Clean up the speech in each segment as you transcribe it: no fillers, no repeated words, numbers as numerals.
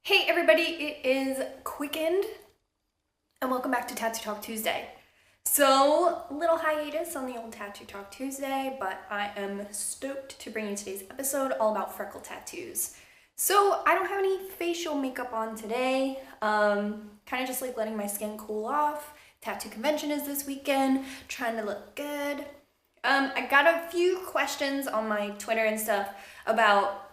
Hey everybody, it is Quickened, and welcome back to Tattoo Talk Tuesday. So, little hiatus on the old Tattoo Talk Tuesday, but I am stoked to bring you today's episode all about freckle tattoos. So, I don't have any facial makeup on today, kind of just like letting my skin cool off. Tattoo convention is this weekend, trying to look good. I got a few questions on my Twitter and stuff about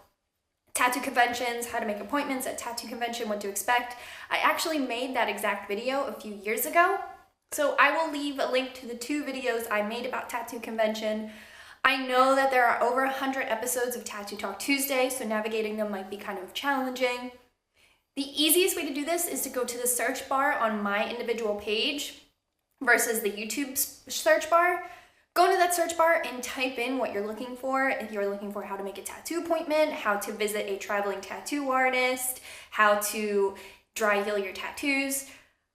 tattoo conventions, how to make appointments at tattoo convention, what to expect. I actually made that exact video a few years ago, so I will leave a link to the two videos I made about tattoo convention. I know that there are over 100 episodes of Tattoo Talk Tuesday, so navigating them might be kind of challenging. The easiest way to do this is to go to the search bar on my individual page versus the YouTube search bar. Go into that search bar and type in what you're looking for. If you're looking for how to make a tattoo appointment, how to visit a traveling tattoo artist, how to dry heal your tattoos.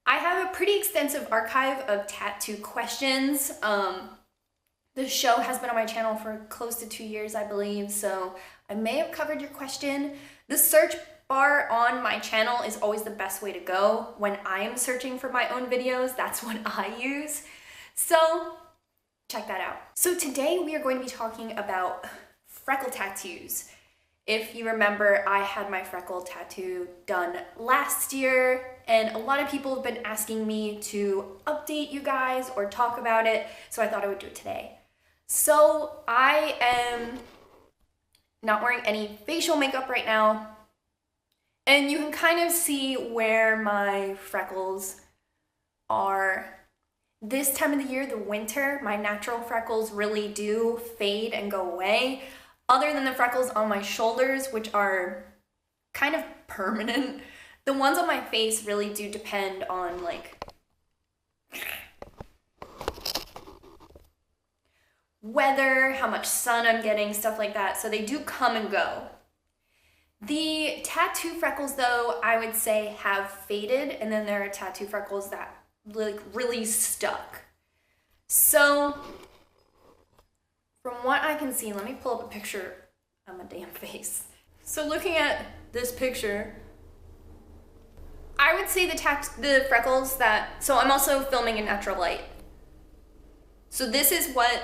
I have a pretty extensive archive of tattoo questions. The show has been on my channel for close to 2 years, I believe, so I may have covered your question. The search bar on my channel is always the best way to go. When I am searching for my own videos, that's what I use. So check that out. So today we are going to be talking about freckle tattoos. If you remember, I had my freckle tattoo done last year, and a lot of people have been asking me to update you guys or talk about it, so I thought I would do it today. So I am not wearing any facial makeup right now, and you can kind of see where my freckles are. This time of the year, the winter, my natural freckles really do fade and go away, other than the freckles on my shoulders, which are kind of permanent. The ones on my face really do depend on like weather, how much sun I'm getting, stuff like that, so they do come and go. The tattoo freckles, though, I would say have faded, and then there are tattoo freckles that like really stuck. So from what I can see, let me pull up a picture of my damn face. So looking at this picture, I would say the freckles that, so I'm also filming in natural light. So this is what,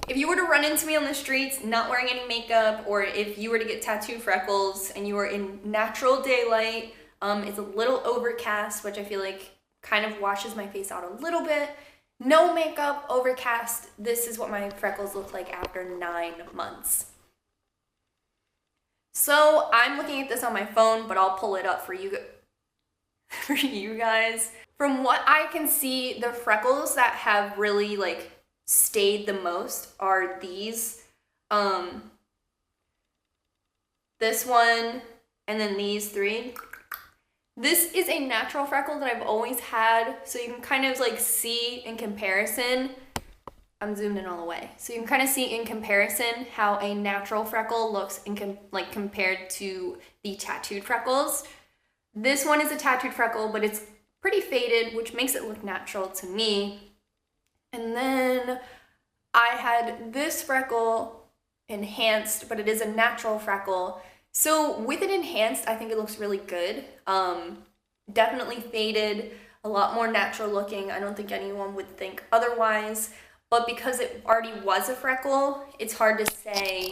if you were to run into me on the streets not wearing any makeup, or if you were to get tattoo freckles and you were in natural daylight, it's a little overcast, which I feel like kind of washes my face out a little bit. No makeup, overcast. This is what my freckles look like after 9 months. So I'm looking at this on my phone, but I'll pull it up for you guys. From what I can see, the freckles that have really like stayed the most are these. This one, and then these three. This is a natural freckle that I've always had, so you can kind of like see in comparison. I'm zoomed in all the way. So you can kind of see in comparison how a natural freckle looks like compared to the tattooed freckles. This one is a tattooed freckle, but it's pretty faded, which makes it look natural to me. And then I had this freckle enhanced, but it is a natural freckle. So with it enhanced, I think it looks really good. Definitely faded, a lot more natural looking. I don't think anyone would think otherwise, but because it already was a freckle, it's hard to say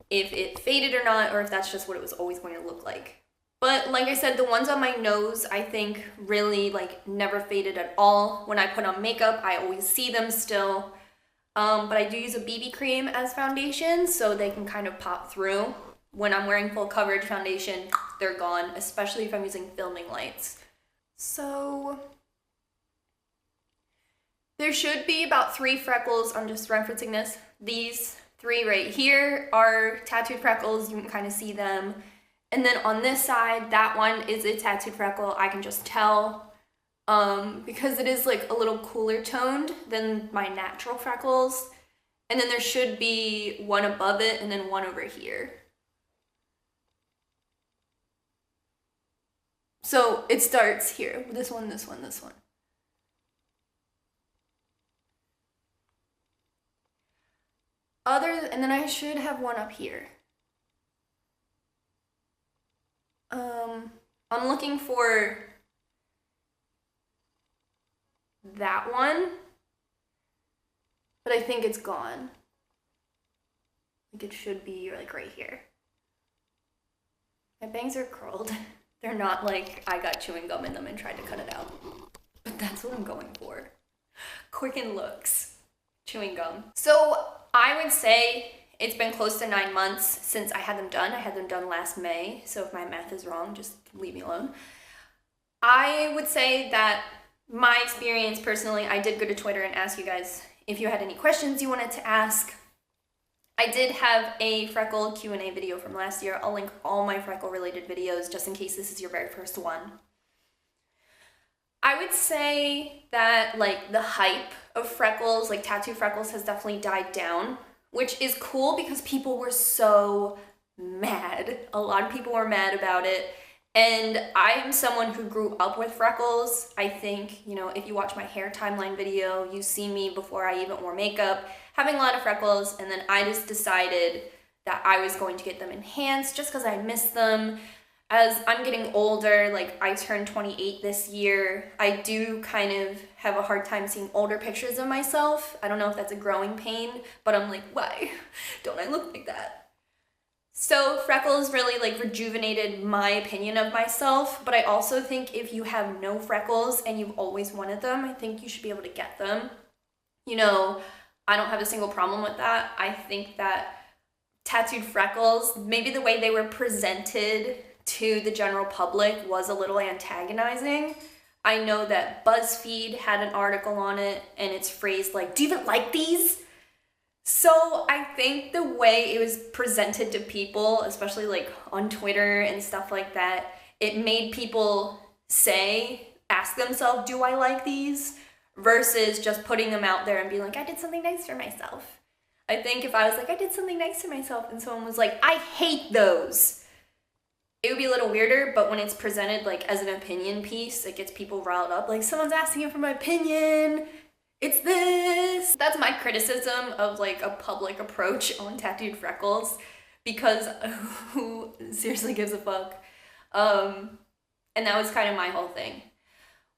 if it faded or not, or if that's just what it was always going to look like. But like I said, the ones on my nose, I think really like never faded at all. When I put on makeup, I always see them still. But I do use a BB cream as foundation, so they can kind of pop through. When I'm wearing full coverage foundation, they're gone, especially if I'm using filming lights. So there should be about 3 freckles. I'm just referencing this. These 3 right here are tattooed freckles. You can kind of see them. And then on this side, that one is a tattooed freckle. I can just tell because it is like a little cooler toned than my natural freckles. And then there should be one above it and then one over here. So it starts here, this one, this one, this one. And then I should have one up here. I'm looking for that one, but I think it's gone. Like it should be like right here. My bangs are curled. They're not like I got chewing gum in them and tried to cut it out. But that's what I'm going for. Quicken looks. Chewing gum. So I would say it's been close to 9 months since I had them done. I had them done last May, so if my math is wrong, just leave me alone. I would say that my experience personally, I did go to Twitter and ask you guys if you had any questions you wanted to ask. I did have a freckle Q&A video from last year. I'll link all my freckle related videos just in case this is your very first one. I would say that like the hype of freckles, like tattoo freckles, has definitely died down, which is cool because people were so mad. A lot of people were mad about it. And I am someone who grew up with freckles. I think, you know, if you watch my hair timeline video, you see me before I even wore makeup, having a lot of freckles, and then I just decided that I was going to get them enhanced just because I miss them. As I'm getting older, like I turned 28 this year, I do kind of have a hard time seeing older pictures of myself. I don't know if that's a growing pain, but I'm like, why don't I look like that? So freckles really like rejuvenated my opinion of myself, but I also think if you have no freckles and you've always wanted them, I think you should be able to get them. You know, I don't have a single problem with that. I think that tattooed freckles, maybe the way they were presented to the general public was a little antagonizing. I know that BuzzFeed had an article on it and it's phrased like, do you even like these? So I think the way it was presented to people, especially like on Twitter and stuff like that, it made people ask themselves, do I like these? Versus just putting them out there and being like, I did something nice for myself. I think if I was like, I did something nice for myself and someone was like, I hate those, it would be a little weirder. But when it's presented like as an opinion piece, it gets people riled up. Like, someone's asking you for my opinion. It's this. That's my criticism of like a public approach on tattooed freckles, because who seriously gives a fuck? And that was kind of my whole thing.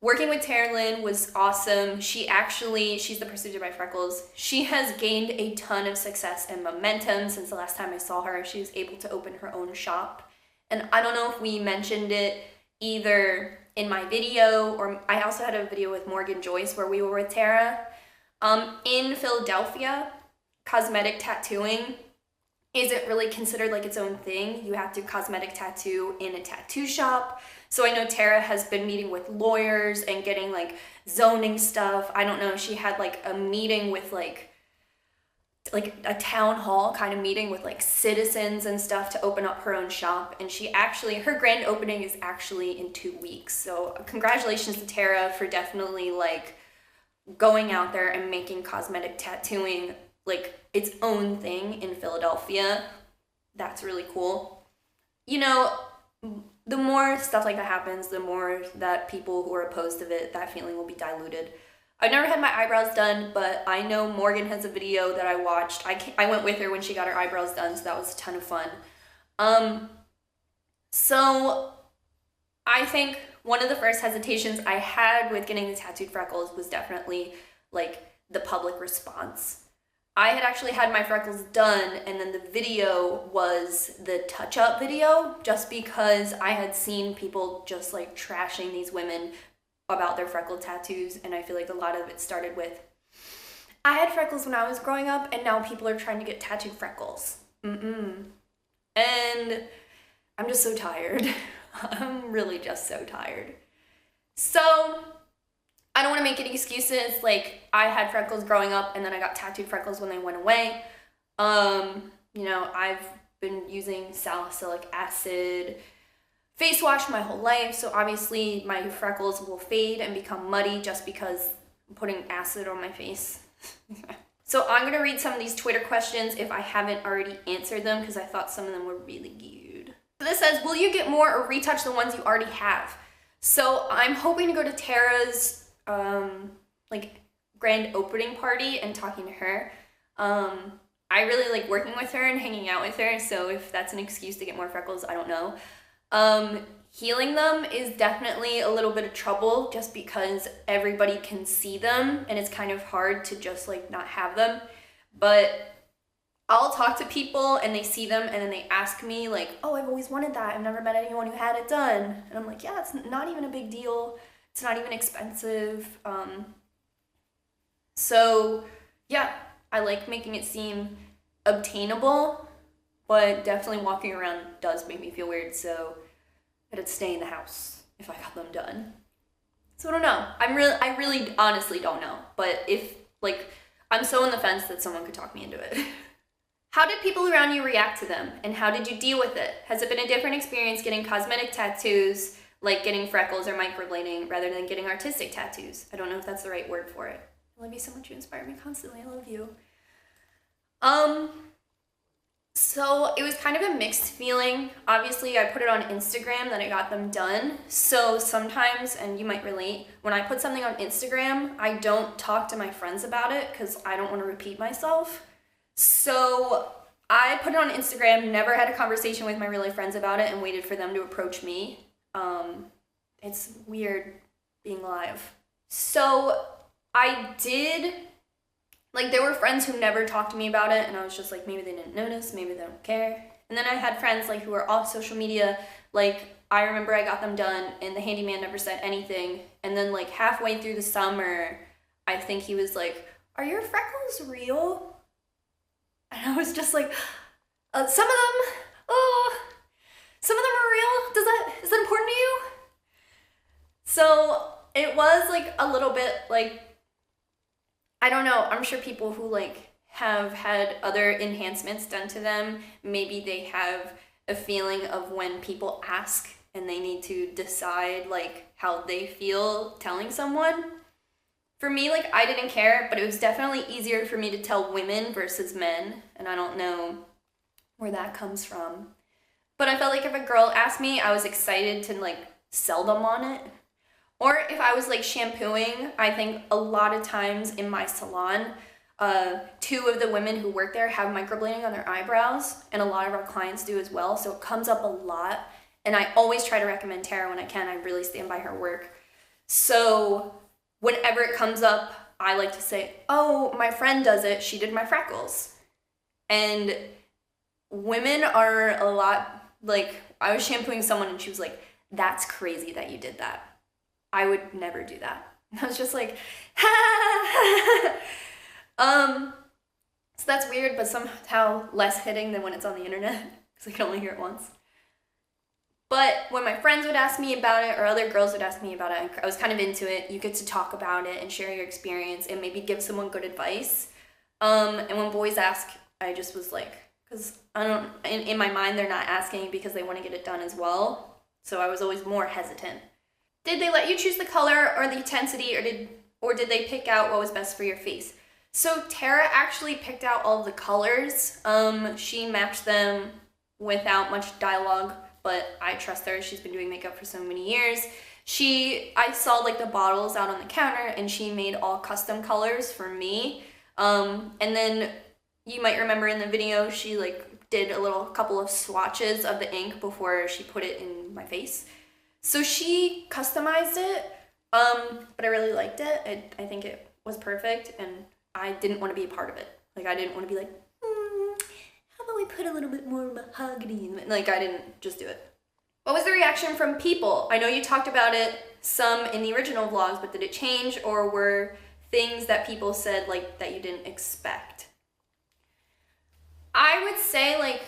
Working with Tara Lynn was awesome. She's the person who did my freckles. She has gained a ton of success and momentum since the last time I saw her. She was able to open her own shop. And I don't know if we mentioned it either in my video, or I also had a video with Morgan Joyce where we were with Tara. In Philadelphia, cosmetic tattooing isn't really considered like its own thing. You have to cosmetic tattoo in a tattoo shop. So I know Tara has been meeting with lawyers and getting like zoning stuff. I don't know, she had like a meeting with like a town hall kind of meeting with like citizens and stuff to open up her own shop. And her grand opening is actually in 2 weeks. So congratulations to Tara for definitely like going out there and making cosmetic tattooing like its own thing in Philadelphia. That's really cool. You know, the more stuff like that happens, the more that people who are opposed to it, that feeling will be diluted. I've never had my eyebrows done, but I know Morgan has a video that I watched. I went with her when she got her eyebrows done, so that was a ton of fun. So I think one of the first hesitations I had with getting the tattooed freckles was definitely like the public response. I had actually had my freckles done, and then the video was the touch-up video, just because I had seen people just like trashing these women about their freckle tattoos, and I feel like a lot of it started with, I had freckles when I was growing up, and now people are trying to get tattooed freckles. And I'm just so tired. I'm really just so tired. So I don't want to make any excuses. Like, I had freckles growing up, and then I got tattooed freckles when they went away. You know, I've been using salicylic acid face wash my whole life, so obviously my freckles will fade and become muddy just because I'm putting acid on my face. So I'm gonna read some of these Twitter questions if I haven't already answered them, because I thought some of them were really good. So this says, will you get more or retouch the ones you already have? So I'm hoping to go to Tara's like grand opening party and talking to her. I really like working with her and hanging out with her, so if that's an excuse to get more freckles, I don't know. Healing them is definitely a little bit of trouble just because everybody can see them and it's kind of hard to just like not have them. But I'll talk to people and they see them and then they ask me like, oh, I've always wanted that. I've never met anyone who had it done. And I'm like, yeah, it's not even a big deal. It's not even expensive. So yeah, I like making it seem obtainable, but definitely walking around does make me feel weird. So I'd stay in the house if I got them done. So I don't know. I really honestly don't know. But if like, I'm so on the fence that someone could talk me into it. How did people around you react to them and how did you deal with it? Has it been a different experience getting cosmetic tattoos, like getting freckles or microblading, rather than getting artistic tattoos? I don't know if that's the right word for it. I love you so much. You inspire me constantly. I love you. So it was kind of a mixed feeling. Obviously, I put it on Instagram that I got them done. So sometimes, and you might relate, when I put something on Instagram, I don't talk to my friends about it because I don't want to repeat myself. So I put it on Instagram, never had a conversation with my real life friends about it, and waited for them to approach me. It's weird being live. So I did, like, there were friends who never talked to me about it, and I was just like, maybe they didn't notice, maybe they don't care. And then I had friends, like, who were off social media. Like, I remember I got them done, and the handyman never said anything. And then, like, halfway through the summer, I think he was like, are your freckles real? And I was just like, some of them, some of them are real. Is that important to you? So it was, like, a little bit, like, I don't know, I'm sure people who like have had other enhancements done to them, maybe they have a feeling of when people ask and they need to decide like how they feel telling someone. For me, like I didn't care, but it was definitely easier for me to tell women versus men, and I don't know where that comes from. But I felt like if a girl asked me, I was excited to like sell them on it. Or if I was like shampooing, I think a lot of times in my salon, 2 of the women who work there have microblading on their eyebrows, and a lot of our clients do as well, so it comes up a lot. And I always try to recommend Tara when I can. I really stand by her work. So whenever it comes up, I like to say, oh, my friend does it. She did my freckles. And women are a lot, like, I was shampooing someone and she was like, that's crazy that you did that. I would never do that. And I was just like, so that's weird, but somehow less hitting than when it's on the internet, because I can only hear it once. But when my friends would ask me about it, or other girls would ask me about it, I was kind of into it. You get to talk about it and share your experience and maybe give someone good advice. And when boys ask, I just was like, because I don't, in my mind, they're not asking because they want to get it done as well. So I was always more hesitant. Did they let you choose the color or the intensity, or did they pick out what was best for your face? So Tara actually picked out all of the colors. She matched them without much dialogue, but I trust her. She's been doing makeup for so many years. I saw like the bottles out on the counter and she made all custom colors for me. And then you might remember in the video, she like did a couple of swatches of the ink before she put it in my face. So she customized it, but I really liked it. I think it was perfect, and I didn't want to be a part of it. Like, I didn't want to be like, how about we put a little bit more mahogany in it? Like, I didn't just do it. What was the reaction from people? I know you talked about it some in the original vlogs, but did it change, or were things that people said, like, that you didn't expect? I would say, like,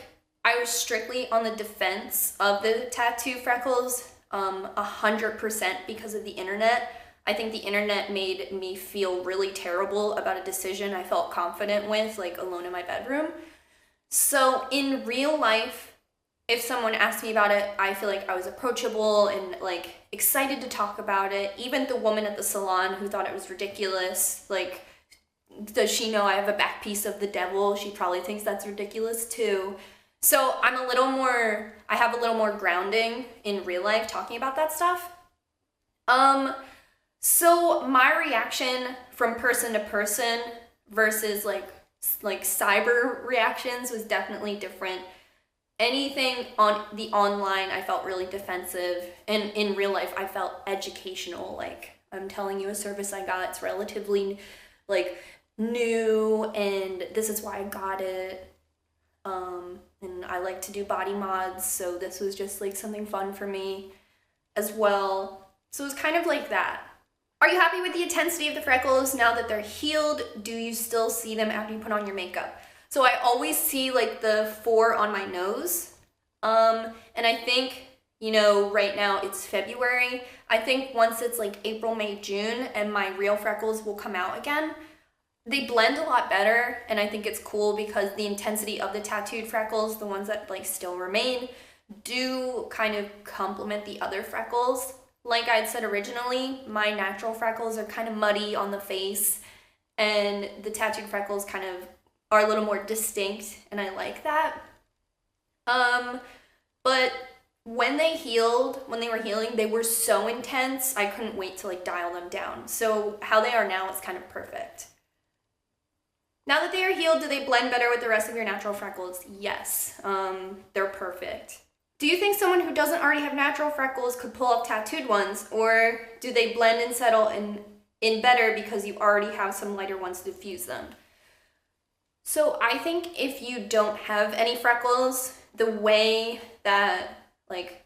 I was strictly on the defense of the tattoo freckles. 100% because of the internet. I think the internet made me feel really terrible about a decision I felt confident with, like alone in my bedroom. So in real life, if someone asked me about it, I feel like I was approachable and like excited to talk about it. Even the woman at the salon who thought it was ridiculous, like, does she know I have a back piece of the devil? She probably thinks that's ridiculous too. So I have a little more grounding in real life talking about that stuff. So my reaction from person to person versus like cyber reactions was definitely different. anything on the online, I felt really defensive, and in real life, I felt educational. Like, I'm telling you a service I got, it's relatively like new, and this is why I got it. And I like to do body mods, so this was just like something fun for me as well. So it was kind of like that. Are you happy with the intensity of the freckles now that they're healed? Do you still see them after you put on your makeup? So I always see like the 4 on my nose. And I think, you know, right now it's February. I think once it's like April, May, June, and my real freckles will come out again, they blend a lot better, and I think it's cool because the intensity of the tattooed freckles, the ones that like still remain, do kind of complement the other freckles. Like I had said originally, my natural freckles are kind of muddy on the face, and the tattooed freckles kind of are a little more distinct, and I like that. But when they were healing, they were so intense, I couldn't wait to like dial them down. So how they are now is kind of perfect. Now that they are healed, do they blend better with the rest of your natural freckles? Yes, they're perfect. Do you think someone who doesn't already have natural freckles could pull off tattooed ones, or do they blend and settle in better because you already have some lighter ones to diffuse them? So I think if you don't have any freckles, the way that like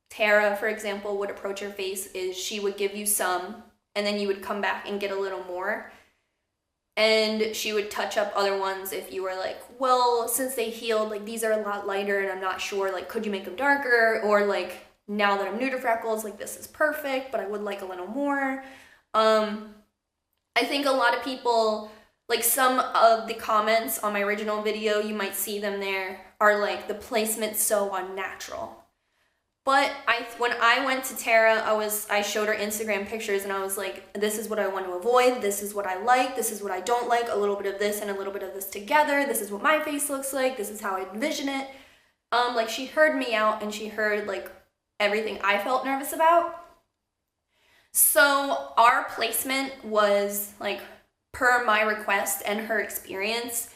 Tara, for example, would approach your face is she would give you some, and then you would come back and get a little more. And she would touch up other ones if you were like, well, since they healed, like these are a lot lighter and I'm not sure, like could you make them darker? Or like now that I'm new to freckles, like this is perfect, but I would like a little more. I think a lot of people, like some of the comments on my original video, you might see them there, are like the placement's so unnatural. But when I went to Tara, I showed her Instagram pictures and I was like, this is what I want to avoid, this is what I like, this is what I don't like, a little bit of this and a little bit of this together, this is what my face looks like, this is how I envision it. Like she heard me out and she heard like everything I felt nervous about. So our placement was like per my request and her experience,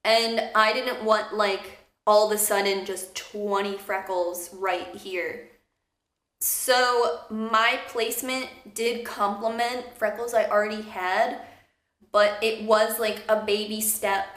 and I didn't want like all of a sudden just 20 freckles right here. So my placement did complement freckles I already had, but it was like a baby step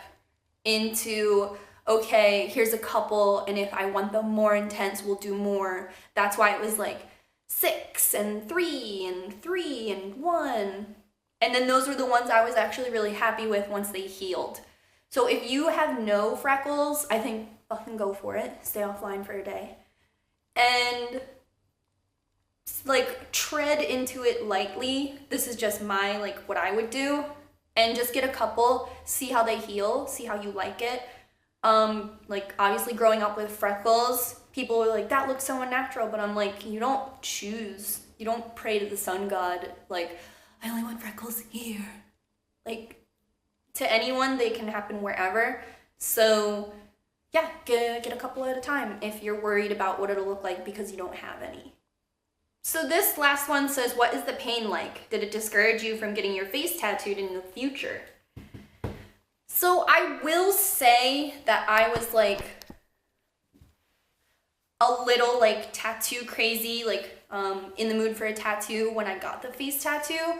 into, okay, here's a couple, and if I want them more intense, we'll do more. That's why it was like 6 and 3 and 3 and 1. And then those were the ones I was actually really happy with once they healed. So if you have no freckles, I think fucking go for it. Stay offline for a day. And like tread into it lightly. This is just my, like what I would do. And just get a couple, see how they heal, see how you like it. Like obviously growing up with freckles, people were like, that looks so unnatural. But I'm like, you don't choose. You don't pray to the sun god. Like, I only want freckles here. Like, to anyone, they can happen wherever. So yeah, get a couple at a time if you're worried about what it'll look like because you don't have any. So this last one says, what is the pain like? Did it discourage you from getting your face tattooed in the future? So I will say that I was like a little like tattoo crazy, like in the mood for a tattoo when I got the face tattoo.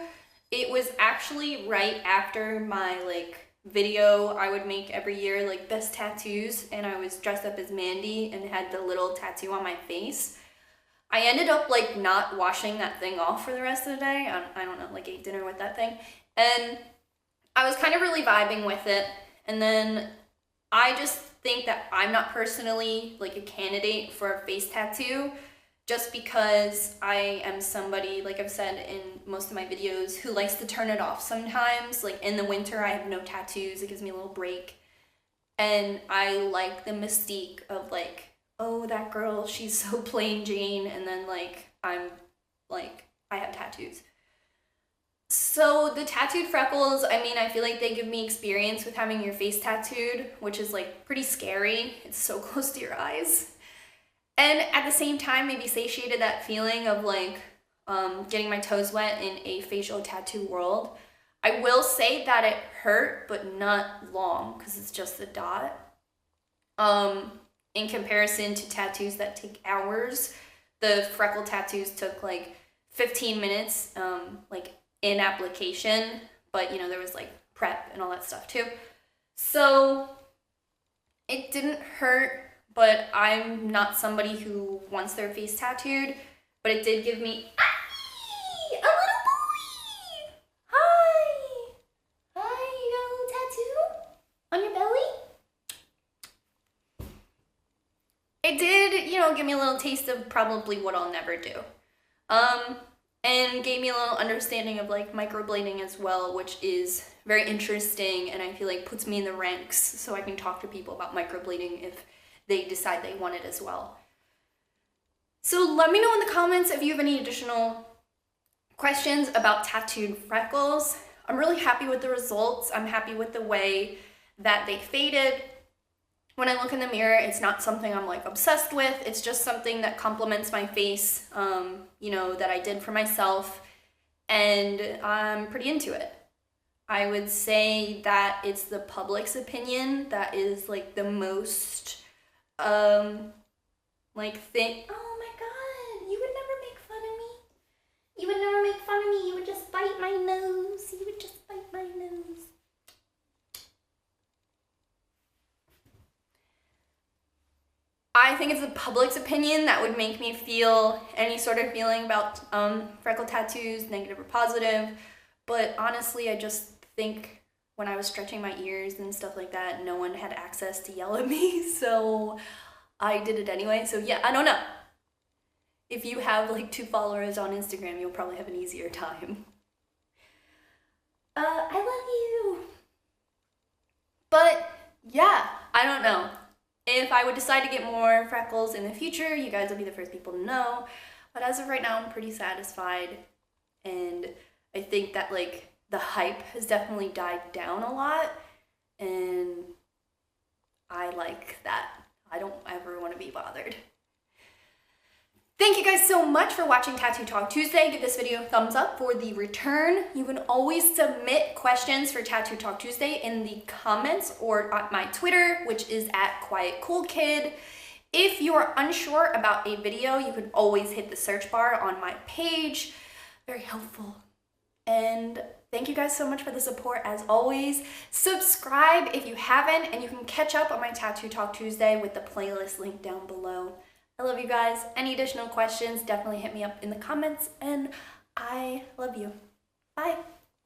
It was actually right after my like video I would make every year, like best tattoos, and I was dressed up as Mandy and had the little tattoo on my face. I ended up like not washing that thing off for the rest of the day. I don't know, like ate dinner with that thing, and I was kind of really vibing with it. And then I just think that I'm not personally like a candidate for a face tattoo, just because I am somebody, like I've said in most of my videos, who likes to turn it off sometimes. Like in the winter, I have no tattoos. It gives me a little break. And I like the mystique of like, oh, that girl, she's so plain Jane. And then like, I'm like, I have tattoos. So the tattooed freckles, I mean, I feel like they give me experience with having your face tattooed, which is like pretty scary. It's so close to your eyes. And at the same time, maybe satiated that feeling of like getting my toes wet in a facial tattoo world. I will say that it hurt, but not long, because it's just a dot. in comparison to tattoos that take hours. The Freckle tattoos took like 15 minutes, like in application, but you know, there was like prep and all that stuff too. So it didn't hurt, but I'm not somebody who wants their face tattooed, but it did give me, a little boy! Hi! Hi, you got a little tattoo on your belly? It did, you know, give me a little taste of probably what I'll never do. And gave me a little understanding of like microblading as well, which is very interesting and I feel like puts me in the ranks so I can talk to people about microblading if they decide they want it as well. So let me know in the comments if you have any additional questions about tattooed freckles. I'm really happy with the results. I'm happy with the way that they faded. When I look in the mirror, it's not something I'm like obsessed with. It's just something that complements my face, you know, that I did for myself, and I'm pretty into it. I would say that it's the public's opinion that is like the most, like thing. Oh my God, you would never make fun of me. You would never make fun of me. You would just bite my nose. You would just bite my nose. I think it's the public's opinion that would make me feel any sort of feeling about freckle tattoos, negative or positive. But honestly, I just think when I was stretching my ears and stuff like that, no one had access to yell at me, so I did it anyway. So yeah, I don't know. If you have like 2 followers on Instagram, you'll probably have an easier time. I love you. But yeah, I don't know. If I would decide to get more freckles in the future, you guys will be the first people to know. But as of right now, I'm pretty satisfied. And I think that like the hype has definitely died down a lot. And I like that. I don't ever want to be bothered. Thank you guys so much for watching Tattoo Talk Tuesday. Give this video a thumbs up for the return. You can always submit questions for Tattoo Talk Tuesday in the comments or at my Twitter, which is @QuietCoolKid. If you are unsure about a video, you can always hit the search bar on my page. Very helpful. And thank you guys so much for the support as always. Subscribe if you haven't, and you can catch up on my Tattoo Talk Tuesday with the playlist link down below. I love you guys. Any additional questions, definitely hit me up in the comments, and I love you. Bye.